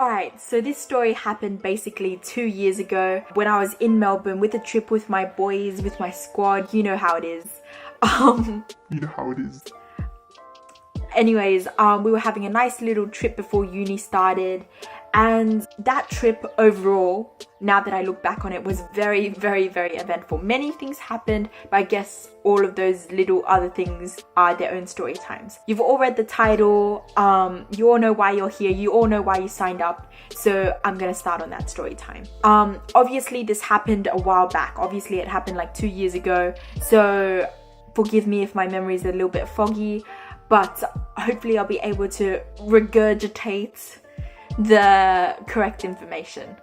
Alright, so this story happened basically 2 years ago when I was in Melbourne with a trip with my boys, with my squad. You know how it is. You know how it is. Anyways, we were having a nice little trip before uni started, and that trip overall, now that I look back on it, was very, very, very eventful. Many things happened, but I guess all of those little other things are their own story times. You've all read the title, you all know why you're here, you all know why you signed up, so I'm gonna start on that story time. Obviously this happened a while back. Obviously it happened like 2 years ago, so forgive me if my memory is a little bit foggy, but hopefully I'll be able to regurgitate the correct information.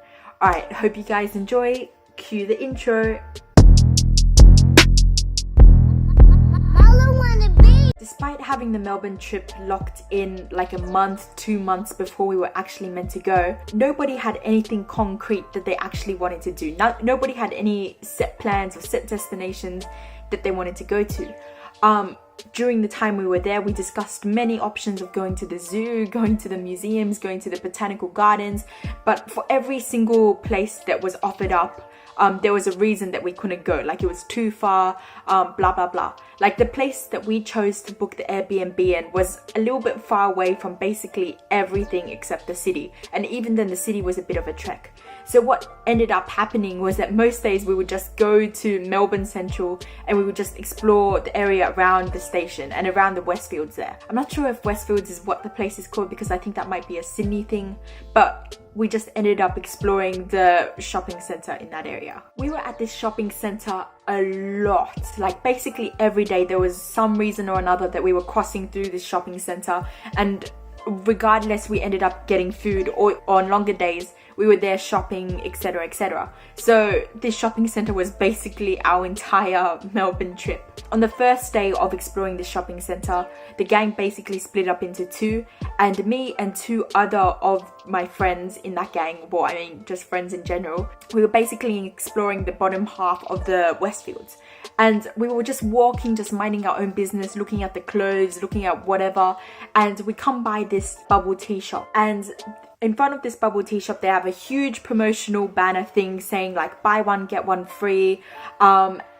Alright, hope you guys enjoy. Cue the intro. Despite having the Melbourne trip locked in like a month, 2 months before we were actually meant to go, nobody had anything concrete that they actually wanted to do. Nobody had any set plans or set destinations that they wanted to go to. During the time we were there, we discussed many options of going to the zoo, going to the museums, going to the botanical gardens, but for every single place that was offered up, there was a reason that we couldn't go. Like it was too far, blah blah blah. Like the place that we chose to book the Airbnb in was a little bit far away from basically everything except the city, and even then the city was a bit of a trek. So what ended up happening was that most days we would just go to Melbourne Central and we would just explore the area around the station and around the Westfields there. I'm not sure if Westfields is what the place is called because I think that might be a Sydney thing, but we just ended up exploring the shopping centre in that area. We were at this shopping centre a lot. Like basically every day there was some reason or another that we were crossing through this shopping centre, and regardless we ended up getting food, or on longer days we were there shopping, etc, etc. So this shopping centre was basically our entire Melbourne trip. On the first day of exploring the shopping centre, the gang basically split up into two, and me and two other of my friends in that gang, well I mean just friends in general, we were basically exploring the bottom half of the Westfields. And we were just walking, just minding our own business, looking at the clothes, looking at whatever, and we come by this bubble tea shop, and in front of this bubble tea shop they have a huge promotional banner thing saying like buy one get one free,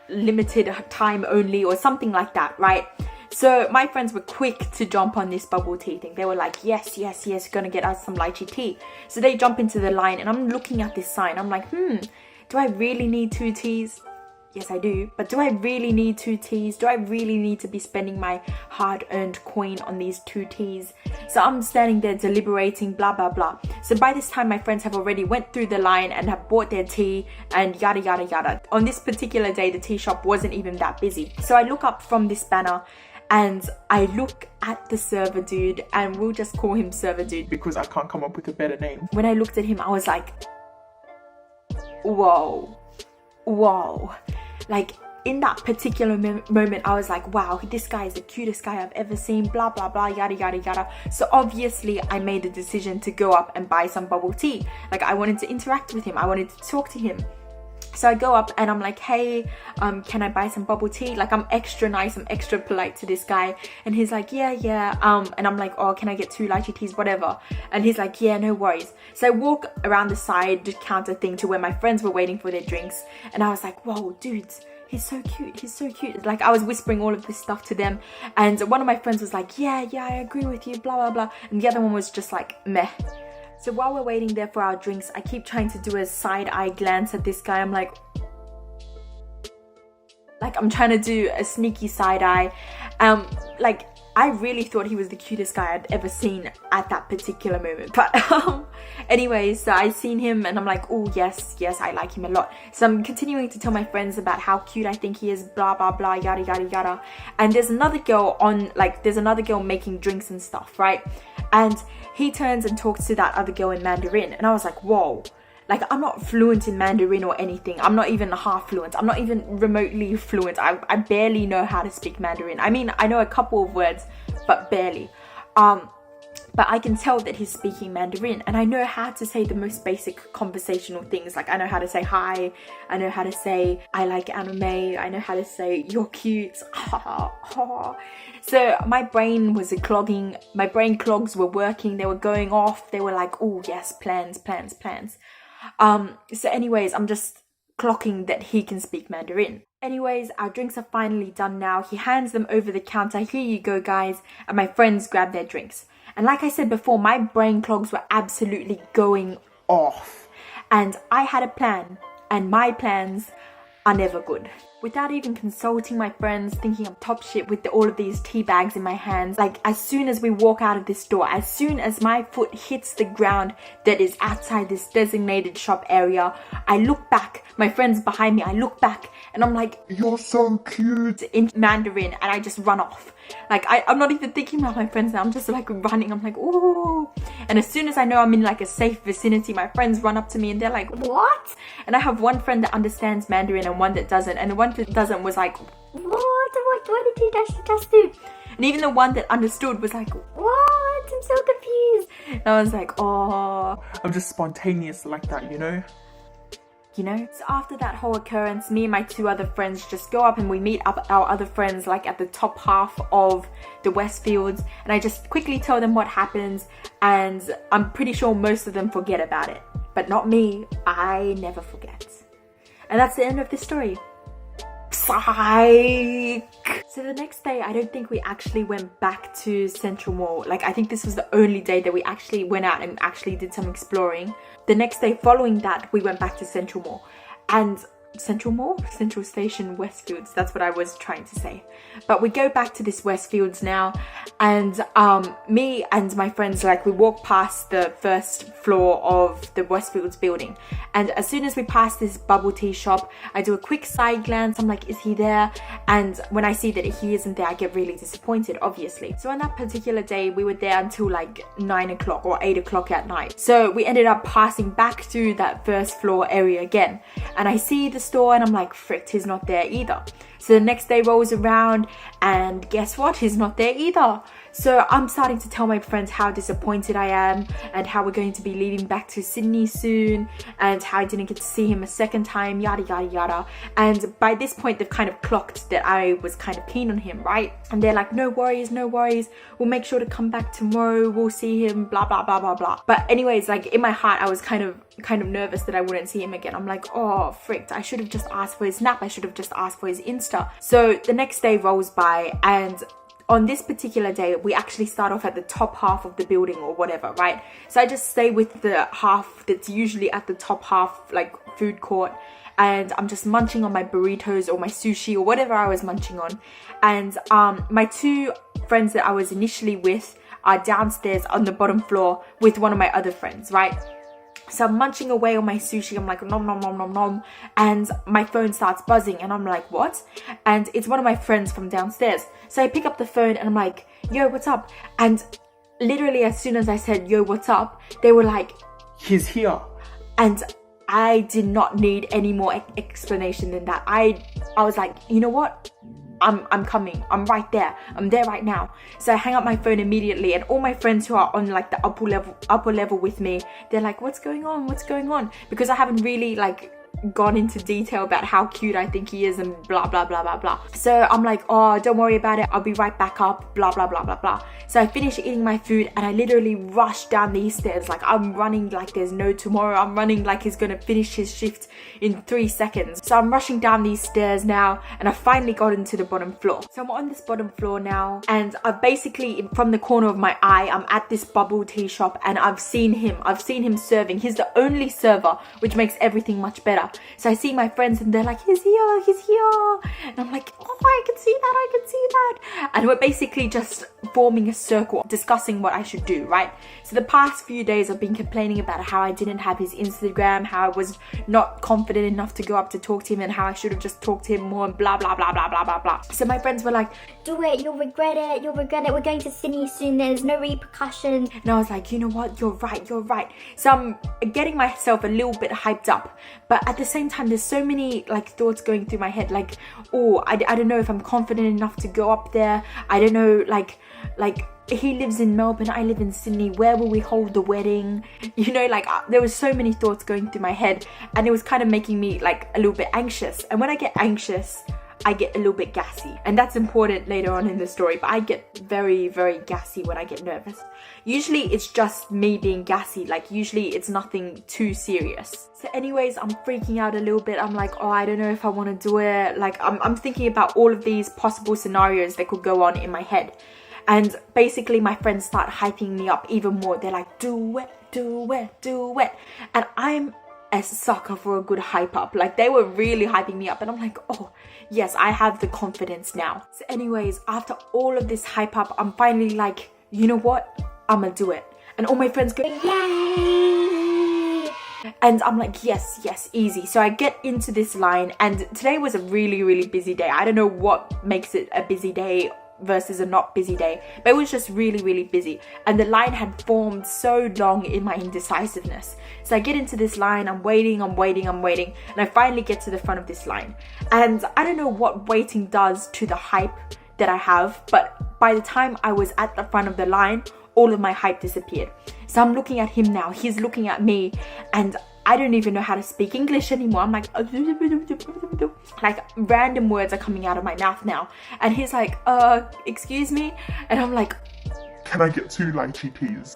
limited time only or something like that, right? So my friends were quick to jump on this bubble tea thing. They were like, yes, yes, yes, gonna get us some lychee tea. So they jump into the line and I'm looking at this sign. I'm like, do I really need 2 teas? Yes, I do. But do I really need 2 teas? Do I really need to be spending my hard-earned coin on these 2 teas? So I'm standing there deliberating, blah, blah, blah. So by this time, my friends have already went through the line and have bought their tea and yada, yada, yada. On this particular day, the tea shop wasn't even that busy. So I look up from this banner and I look at the server dude, and we'll just call him server dude Because I can't come up with a better name. When I looked at him, I was like, whoa, whoa. Like in that particular moment, I was like, wow, this guy is the cutest guy I've ever seen, blah, blah, blah, yada, yada, yada. So obviously I made the decision to go up and buy some bubble tea. Like I wanted to interact with him. I wanted to talk to him. So I go up and I'm like, hey, can I buy some bubble tea? Like I'm extra nice, I'm extra polite to this guy. And he's like, yeah. And I'm like, oh, can I get 2 lychee teas, whatever? And he's like, yeah, no worries. So I walk around the side counter thing to where my friends were waiting for their drinks. And I was like, whoa, dudes, he's so cute, he's so cute. Like I was whispering all of this stuff to them. And one of my friends was like, yeah, I agree with you, blah, blah, blah. And the other one was just like, meh. So while we're waiting there for our drinks, I keep trying to do a side-eye glance at this guy. I'm like I'm trying to do a sneaky side-eye. Like I really thought he was the cutest guy I'd ever seen at that particular moment. But anyways, so I seen him and I'm like, oh yes, I like him a lot. So I'm continuing to tell my friends about how cute I think he is, blah, blah, blah, yada, yada, yada. And there's another girl making drinks and stuff, right? And he turns and talks to that other girl in Mandarin. And I was like, whoa. Like, I'm not fluent in Mandarin or anything. I'm not even half fluent. I'm not even remotely fluent. I barely know how to speak Mandarin. I mean, I know a couple of words, but barely. but I can tell that he's speaking Mandarin, and I know how to say the most basic conversational things. Like I know how to say hi, I know how to say I like anime, I know how to say you're cute. So my brain was clogging, my brain clogs were working, they were going off, they were like, oh yes, plans. So anyways, I'm just clocking that he can speak Mandarin. Anyways, our drinks are finally done now. He hands them over the counter. Here you go, guys. And my friends grab their drinks. And like I said before, my brain clogs were absolutely going off. And I had a plan. And my plans are never good. Without even consulting my friends, thinking I'm top shit with all of these tea bags in my hands, like as soon as we walk out of this door, as soon as my foot hits the ground that is outside this designated shop area, I look back, my friend's behind me, I look back and I'm like, You're so cute. in Mandarin, and I just run off. Like I'm not even thinking about my friends now, I'm just like running, I'm like, oh. And as soon as I know I'm in like a safe vicinity, my friends run up to me and they're like, what? And I have one friend that understands Mandarin and one that doesn't, and the one that doesn't was like, what did you just do? And even the one that understood was like, what? I'm so confused. And I was like, oh. I'm just spontaneous like that, you know? So after that whole occurrence, me and my two other friends just go up and we meet up our other friends like at the top half of the Westfields, and I just quickly tell them what happens, and I'm pretty sure most of them forget about it, but not me. I never forget. And that's the end of this story. Psych! So the next day, I don't think we actually went back to Central Mall. Like, I think this was the only day that we actually went out and actually did some exploring. The next day following that, we went back to Central Mall. And Central Mall? Central Station, Westfields. That's what I was trying to say. But we go back to this Westfields now, and me and my friends, like, we walk past the first floor of the Westfields building, and as soon as we pass this bubble tea shop, I do a quick side glance. I'm like, is he there? And when I see that he isn't there, I get really disappointed, obviously. So on that particular day, we were there until like 9 o'clock or 8 o'clock at night. So we ended up passing back to that first floor area again, and I see the store and I'm like, frick, he's not there either. So the next day rolls around and guess what? He's not there either. So I'm starting to tell my friends how disappointed I am and how we're going to be leaving back to Sydney soon and how I didn't get to see him a second time, yada yada yada. And by this point they've kind of clocked that I was kind of keen on him, right? And they're like, no worries, we'll make sure to come back tomorrow, we'll see him, blah blah blah blah blah. But anyways, like in my heart I was kind of nervous that I wouldn't see him again. I'm like, oh frick, I should have just asked for his snap, I should have just asked for his Insta. So the next day rolls by, and on this particular day, we actually start off at the top half of the building or whatever, right? So I just stay with the half that's usually at the top half, like food court, and I'm just munching on my burritos or my sushi or whatever I was munching on. And my two friends that I was initially with are downstairs on the bottom floor with one of my other friends, right? So I'm munching away on my sushi, I'm like nom nom nom nom nom, and my phone starts buzzing and I'm like, what? And it's one of my friends from downstairs. So I pick up the phone and I'm like, yo, what's up? And literally as soon as I said, yo, what's up? They were like, he's here. And I did not need any more explanation than that. I was like, you know what? I'm coming, I'm right there, I'm there right now. So I hang up my phone immediately, and all my friends who are on like the upper level with me, they're like, what's going on? Because I haven't really like gone into detail about how cute I think he is and blah blah blah blah blah. So I'm like, oh, don't worry about it, I'll be right back up, blah blah blah blah blah. So I finish eating my food and I literally rush down these stairs, like I'm running like there's no tomorrow. I'm running like he's gonna finish his shift in 3 seconds. So I'm rushing down these stairs now, and I finally got into the bottom floor. So I'm on this bottom floor now, and I basically, from the corner of my eye, I'm at this bubble tea shop, and I've seen him serving. He's the only server, which makes everything much better. So I see my friends and they're like, he's here. And I'm like, oh, I can see that. And we're basically just forming a circle, discussing what I should do, right? So the past few days I've been complaining about how I didn't have his Instagram, how I was not confident enough to go up to talk to him, and how I should have just talked to him more, and blah, blah, blah, blah, blah, blah, blah. So my friends were like, do it, you'll regret it, we're going to Sydney soon, there's no repercussion. And I was like, you know what, you're right. So I'm getting myself a little bit hyped up, but at the same time there's so many like thoughts going through my head, like, oh, I don't know if I'm confident enough to go up there. I don't know, like, Like, he lives in Melbourne, I live in Sydney, where will we hold the wedding? You know, like, there was so many thoughts going through my head, and it was kind of making me like a little bit anxious. And when I get anxious, I get a little bit gassy, and that's important later on in the story, but I get very, very gassy when I get nervous. Usually it's just me being gassy, like usually it's nothing too serious. So anyways, I'm freaking out a little bit. I'm like, oh, I don't know if I want to do it. Like, I'm thinking about all of these possible scenarios that could go on in my head. And basically my friends start hyping me up even more. They're like, do it, do it, do it. And I'm a sucker for a good hype up. Like, they were really hyping me up, and I'm like, oh yes, I have the confidence now. So anyways, after all of this hype up, I'm finally like, you know what, I'm gonna do it. And all my friends go, yay! And I'm like, yes, yes, easy. So I get into this line, and today was a really, really busy day. I don't know what makes it a busy day versus a not busy day, but it was just really, really busy, and the line had formed so long in my indecisiveness. So I get into this line, I'm waiting, and I finally get to the front of this line, and I don't know what waiting does to the hype that I have, but by the time I was at the front of the line, all of my hype disappeared. So I'm looking at him now, he's looking at me, and I don't even know how to speak English anymore. I'm like random words are coming out of my mouth now. And he's like, excuse me? And I'm like, can I get 2 lychee please?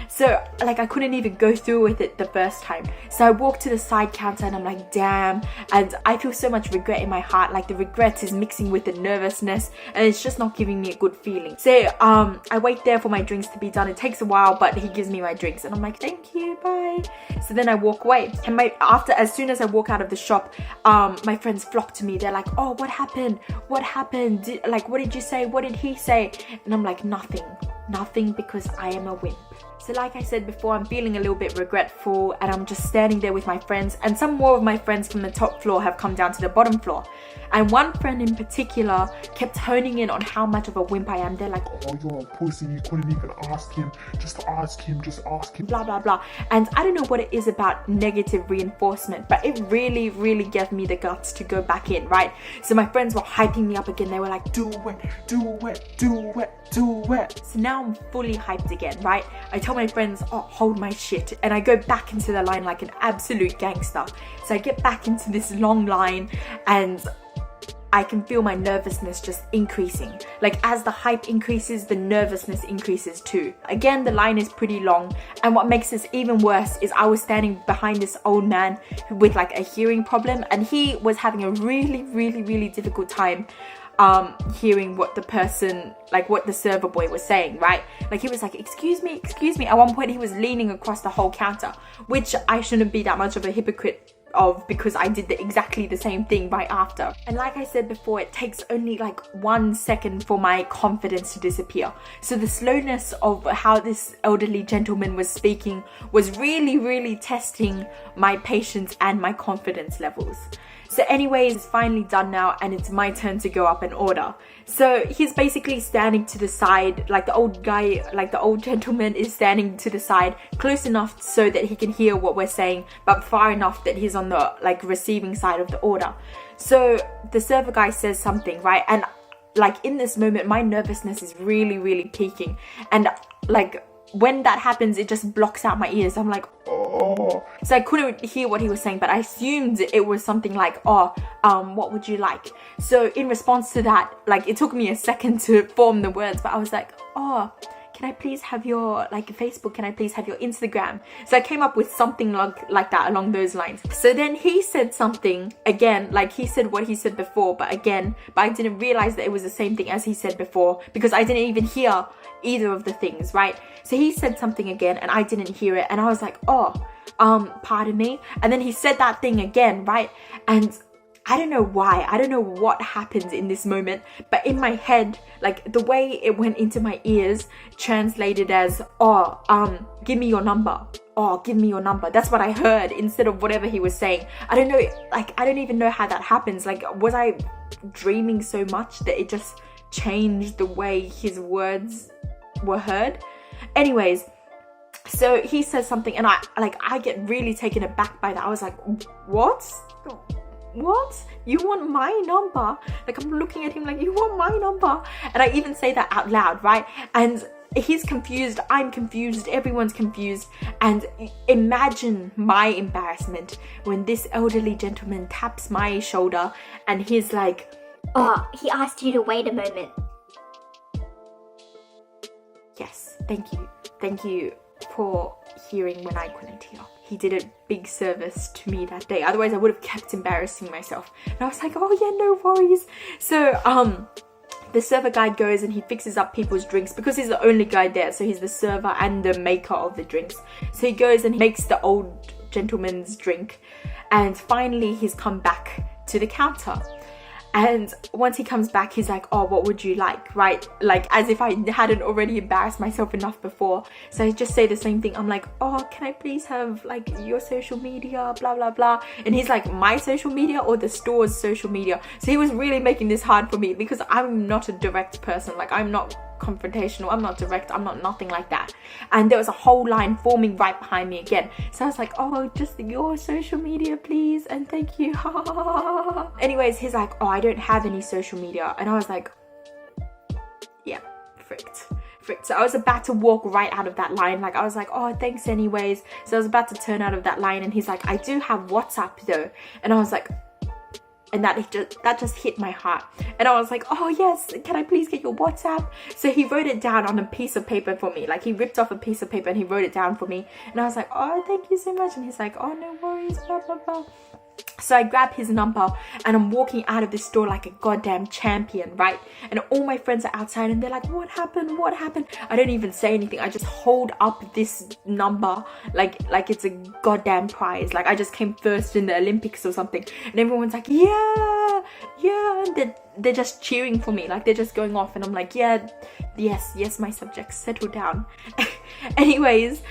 So like, I couldn't even go through with it the first time. So I walked to the side counter, and I'm like, damn. And I feel so much regret in my heart. Like, the regret is mixing with the nervousness, and it's just not giving me a good feeling. So I wait there for my drinks to be done. It takes a while, but he gives me my drinks, and I'm like, thank you, bye. So then I walk away, and as soon as I walk out of the shop, my friends flock to me. They're like, oh, what happened? What happened? Like, what did you say? What did he say? And I'm like, nothing, because I am a wimp. So like I said before, I'm feeling a little bit regretful, and I'm just standing there with my friends, and some more of my friends from the top floor have come down to the bottom floor. And one friend in particular kept honing in on how much of a wimp I am. They're like, oh, you're a pussy, you couldn't even ask him, just ask him, blah, blah, blah. And I don't know what it is about negative reinforcement, but it really, really gave me the guts to go back in, right? So my friends were hyping me up again. They were like, do it, do it, do it, do it. So now I'm fully hyped again, right? I tell my friends, oh, hold my shit. And I go back into the line like an absolute gangster. So I get back into this long line, and I can feel my nervousness just increasing. Like, as the hype increases, the nervousness increases too. Again, the line is pretty long, and what makes this even worse is I was standing behind this old man with like a hearing problem, and he was having a really, really, really difficult time hearing what the person, like what the server boy was saying, right? Like, he was like, excuse me. At one point he was leaning across the whole counter, which I shouldn't be that much of a hypocrite of, because I did exactly the same thing right after. And like I said before, it takes only like 1 second for my confidence to disappear. So the slowness of how this elderly gentleman was speaking was really, really testing my patience and my confidence levels. So anyways, it's finally done now, and it's my turn to go up and order. So he's basically standing to the side, like the old guy, like the old gentleman is standing to the side, close enough so that he can hear what we're saying, but far enough that he's on the like receiving side of the order. So the server guy says something, right? And like, in this moment, my nervousness is really, really peaking. And like, when that happens, it just blocks out my ears. I'm like, oh. So I couldn't hear what he was saying, but I assumed it was something like, oh, what would you like? So in response to that, like, it took me a second to form the words, but I was like, oh, can I please have your like Facebook? Can I please have your Instagram? So I came up with something like that, along those lines. So then he said something again, like he said what he said before, but I didn't realize that it was the same thing as he said before, because I didn't even hear either of the things, right? So he said something again, and I didn't hear it, and I was like, oh, pardon me. And then he said that thing again, right? And I don't know why, I don't know what happened in this moment, but in my head, like the way it went into my ears translated as, oh, give me your number. Oh, give me your number. That's what I heard instead of whatever he was saying. I don't know, like, I don't even know how that happens. Like, was I dreaming so much that it just changed the way his words were heard? Anyways, so he says something, and I get really taken aback by that. I was like, what? what? You want my number? Like, I'm looking at him like, you want my number? And I even say that out loud, right? And he's confused, I'm confused, everyone's confused. And imagine my embarrassment when this elderly gentleman taps my shoulder and he's like, oh, he asked you to wait a moment. Yes, thank you for hearing when I couldn't hear. He did a big service to me that day, otherwise I would have kept embarrassing myself. And I was like, oh yeah, no worries. So the server guy goes and he fixes up people's drinks because he's the only guy there, so he's the server and the maker of the drinks. So he goes and makes the old gentleman's drink, and finally he's come back to the counter. And once he comes back, he's like, oh, what would you like, right? Like, as if I hadn't already embarrassed myself enough before. So I just say the same thing. I'm like, oh, can I please have like your social media, blah, blah, blah. And he's like, my social media or the store's social media? So he was really making this hard for me because I'm not a direct person. Like, I'm not confrontational, I'm not direct, I'm not nothing like that. And there was a whole line forming right behind me again. So I was like, oh, just your social media please, and thank you. Anyways, he's like, oh, I don't have any social media. And I was like, yeah, fricked. So I was about to walk right out of that line. Like, I was like, oh, thanks anyways. So I was about to turn out of that line, and he's like, I do have WhatsApp though. And I was like, and that just hit my heart. And I was like, oh yes, can I please get your WhatsApp? So he wrote it down on a piece of paper for me. Like, he ripped off a piece of paper and he wrote it down for me. And I was like, oh, thank you so much. And he's like, oh, no worries, blah, blah, blah. So I grab his number and I'm walking out of the store like a goddamn champion, right? And all my friends are outside and they're like, what happened? What happened? I don't even say anything. I just hold up this number like it's a goddamn prize. Like, I just came first in the Olympics or something. And everyone's like, yeah. And they're just cheering for me. Like, they're just going off. And I'm like, yeah, yes, my subjects, settle down. Anyways,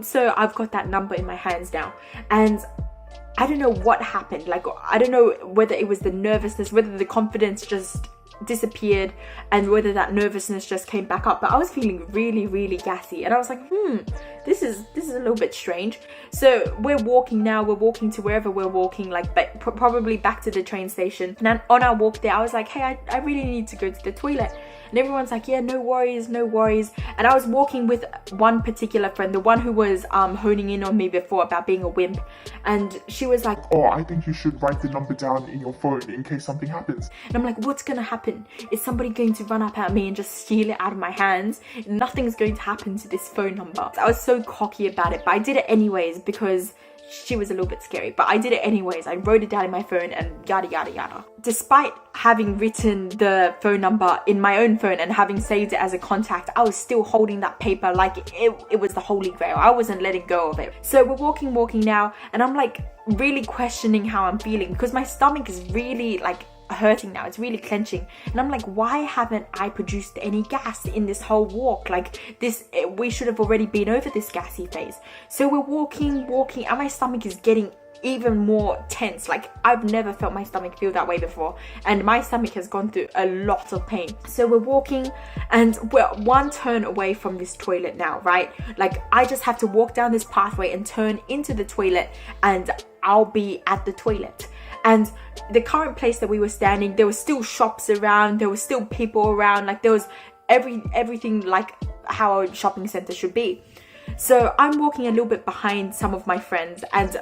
so I've got that number in my hands now. And I don't know what happened. Like, I don't know whether it was the nervousness, whether the confidence just disappeared, and whether that nervousness just came back up. But I was feeling really, really gassy, and I was like, this is a little bit strange. So we're walking now. We're walking to wherever we're walking, like probably back to the train station. And on our walk there, I was like, hey, I really need to go to the toilet. And everyone's like, yeah, no worries. And I was walking with one particular friend, the one who was honing in on me before about being a wimp. And she was like, oh, I think you should write the number down in your phone in case something happens. And I'm like, what's gonna happen? Is somebody going to run up at me and just steal it out of my hands? Nothing's going to happen to this phone number. I was so cocky about it, but I did it anyways because she was a little bit scary, but I did it anyways. I wrote it down in my phone and yada yada yada. Despite having written the phone number in my own phone and having saved it as a contact, I was still holding that paper like it was the holy grail. I wasn't letting go of it. So we're walking now, and I'm like really questioning how I'm feeling because my stomach is really like hurting now. It's really clenching, and I'm like, why haven't I produced any gas in this whole walk? Like, we should have already been over this gassy phase. So we're walking, and my stomach is getting even more tense. Like, I've never felt my stomach feel that way before, and my stomach has gone through a lot of pain. So we're walking, and we're one turn away from this toilet now, right? Like, I just have to walk down this pathway and turn into the toilet, and I'll be at the toilet. And the current place that we were standing, there were still shops around, there were still people around, like there was everything like how a shopping center should be. So I'm walking a little bit behind some of my friends, and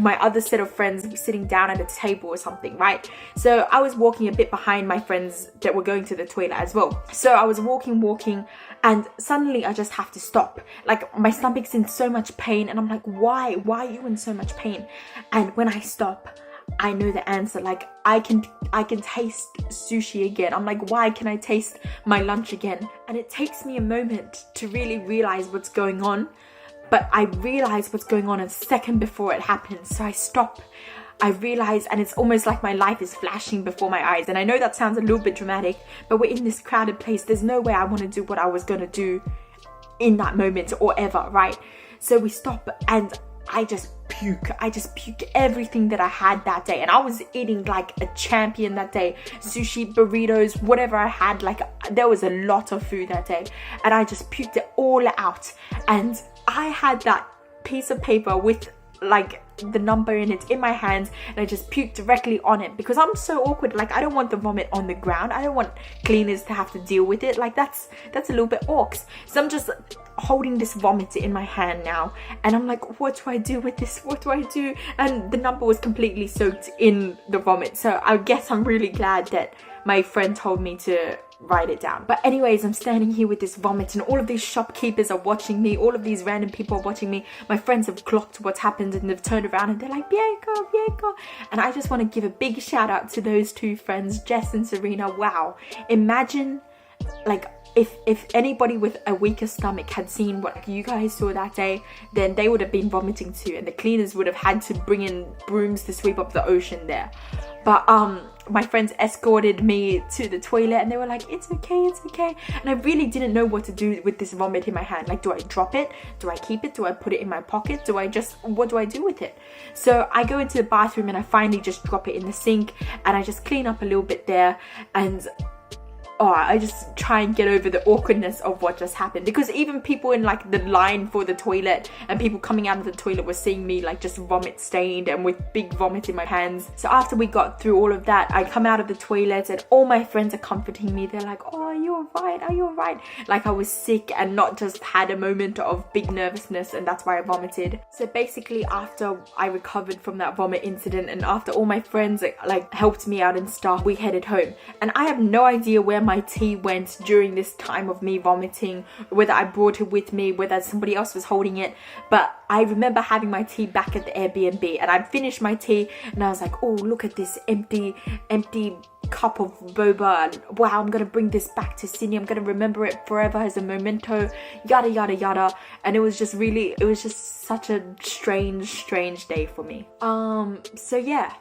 my other set of friends were sitting down at a table or something, right? So I was walking a bit behind my friends that were going to the toilet as well. So I was walking, and suddenly I just have to stop. Like, my stomach's in so much pain, and I'm like, why are you in so much pain? And when I stop, I know the answer. Like, I can taste sushi again. I'm like, why can I taste my lunch again? And it takes me a moment to really realize what's going on, but I realize what's going on a second before it happens. So I stop, I realize, and it's almost like my life is flashing before my eyes. And I know that sounds a little bit dramatic, but we're in this crowded place. There's no way I want to do what I was going to do in that moment or ever, right? So we stop, and I just puke everything that I had that day. And I was eating like a champion that day. Sushi, burritos, whatever I had. Like, there was a lot of food that day, and I just puked it all out. And I had that piece of paper with like the number and it's in my hands, and I just puked directly on it because I'm so awkward. Like, I don't want the vomit on the ground. I don't want cleaners to have to deal with it. Like, that's a little bit awkward. So I'm just holding this vomit in my hand now, and I'm like, what do I do with this? What do I do? And the number was completely soaked in the vomit. So I guess I'm really glad that my friend told me to write it down. But anyways, I'm standing here with this vomit, and all of these shopkeepers are watching me. All of these random people are watching me. My friends have clocked what's happened, and they've turned around and they're like, Bianca, Bianca. And I just want to give a big shout out to those two friends, Jess and Serena. Wow, imagine, like, if anybody with a weaker stomach had seen what you guys saw that day, then they would have been vomiting too, and the cleaners would have had to bring in brooms to sweep up the ocean there. But my friends escorted me to the toilet, and they were like, it's okay, it's okay. And I really didn't know what to do with this vomit in my hand. Like, do I drop it? Do I keep it? Do I put it in my pocket? What do I do with it? So I go into the bathroom, and I finally just drop it in the sink, and I just clean up a little bit there, and I just try and get over the awkwardness of what just happened, because even people in like the line for the toilet and people coming out of the toilet were seeing me like just vomit stained and with big vomit in my hands. So after we got through all of that, I come out of the toilet and all my friends are comforting me. They're like, oh, are you alright? Are you alright? Like I was sick and not just had a moment of big nervousness, and that's why I vomited. So basically, after I recovered from that vomit incident and after all my friends like helped me out and stuff, we headed home. And I have no idea where my tea went during this time of me vomiting, whether I brought it with me, whether somebody else was holding it. But I remember having my tea back at the Airbnb, and I'd finished my tea and I was like, oh, look at this empty cup of boba, and wow, I'm gonna bring this back to Sydney. I'm gonna remember it forever as a memento, yada yada yada. And it was just such a strange day for me. So yeah,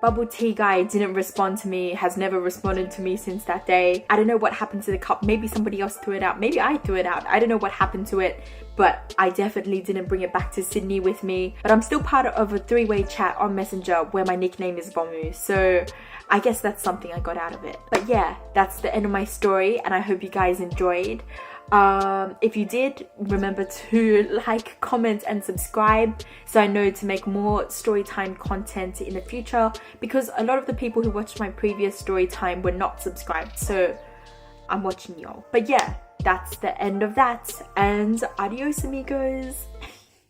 bubble tea guy didn't respond to me, has never responded to me since that day. I don't know what happened to the cup. Maybe somebody else threw it out. Maybe I threw it out. I don't know what happened to it, but I definitely didn't bring it back to Sydney with me. But I'm still part of a 3-way chat on Messenger where my nickname is Bomu. So I guess that's something I got out of it. But yeah, that's the end of my story, and I hope you guys enjoyed. If you did, remember to like, comment and subscribe so I know to make more story time content in the future, because a lot of the people who watched my previous story time were not subscribed, so I'm watching y'all. But yeah, that's the end of that, and adios amigos.